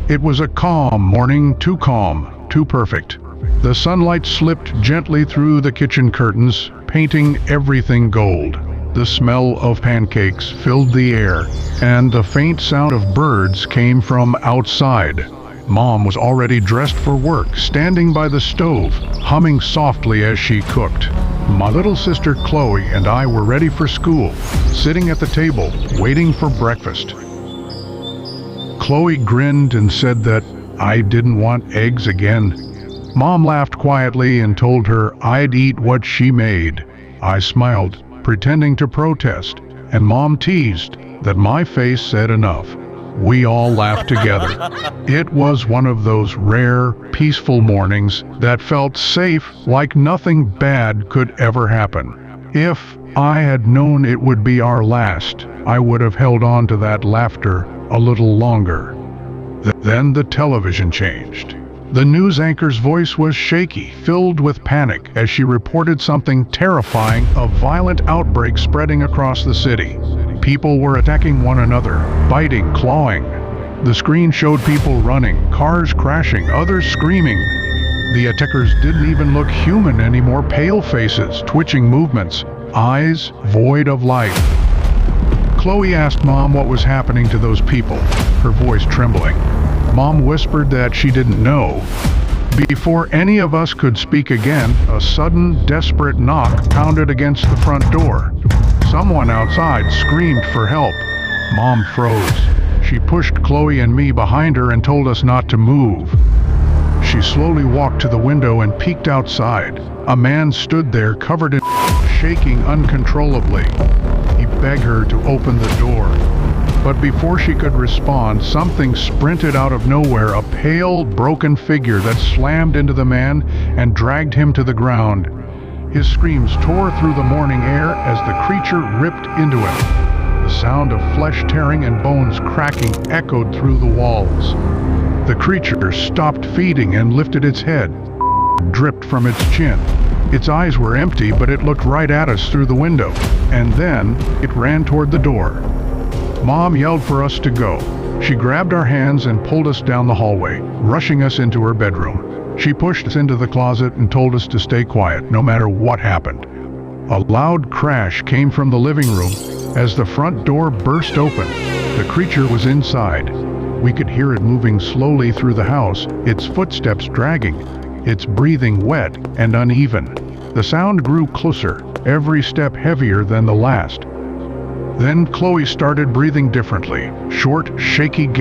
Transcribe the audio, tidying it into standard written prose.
It was a calm morning, too calm, too perfect. The sunlight slipped gently through the kitchen curtains, painting everything gold. The smell of pancakes filled the air, and the faint sound of birds came from outside. Mom was already dressed for work, standing by the stove, humming softly as she cooked. My little sister Chloe and I were ready for school, sitting at the table, waiting for breakfast. Chloe grinned and said that I didn't want eggs again. Mom laughed quietly and told her I'd eat what she made. I smiled, pretending to protest, and Mom teased that my face said enough. We all laughed together. It was one of those rare, peaceful mornings that felt safe, like nothing bad could ever happen. If I had known it would be our last, I would have held on to that laughter a little longer. Then the television changed. The news anchor's voice was shaky, filled with panic, as she reported something terrifying, a violent outbreak spreading across the city. People were attacking one another, biting, clawing. The screen showed people running, cars crashing, others screaming. The attackers didn't even look human anymore, pale faces, twitching movements, eyes void of life. Chloe asked Mom what was happening to those people, her voice trembling. Mom whispered that she didn't know. Before any of us could speak again, a sudden, desperate knock pounded against the front door. Someone outside screamed for help. Mom froze. She pushed Chloe and me behind her and told us not to move. She slowly walked to the window and peeked outside. A man stood there covered in shaking uncontrollably. He begged her to open the door. But before she could respond, something sprinted out of nowhere, a pale, broken figure that slammed into the man and dragged him to the ground. His screams tore through the morning air as the creature ripped into him. The sound of flesh tearing and bones cracking echoed through the walls. The creature stopped feeding and lifted its head. Dripped from its chin. Its eyes were empty, but it looked right at us through the window. And then it ran toward the door. Mom yelled for us to go. She grabbed our hands and pulled us down the hallway, rushing us into her bedroom. She pushed us into the closet and told us to stay quiet, no matter what happened. A loud crash came from the living room as the front door burst open. The creature was inside. We could hear it moving slowly through the house, its footsteps dragging, its breathing wet and uneven. The sound grew closer, every step heavier than the last. Then Chloe started breathing differently, short, shaky gasps.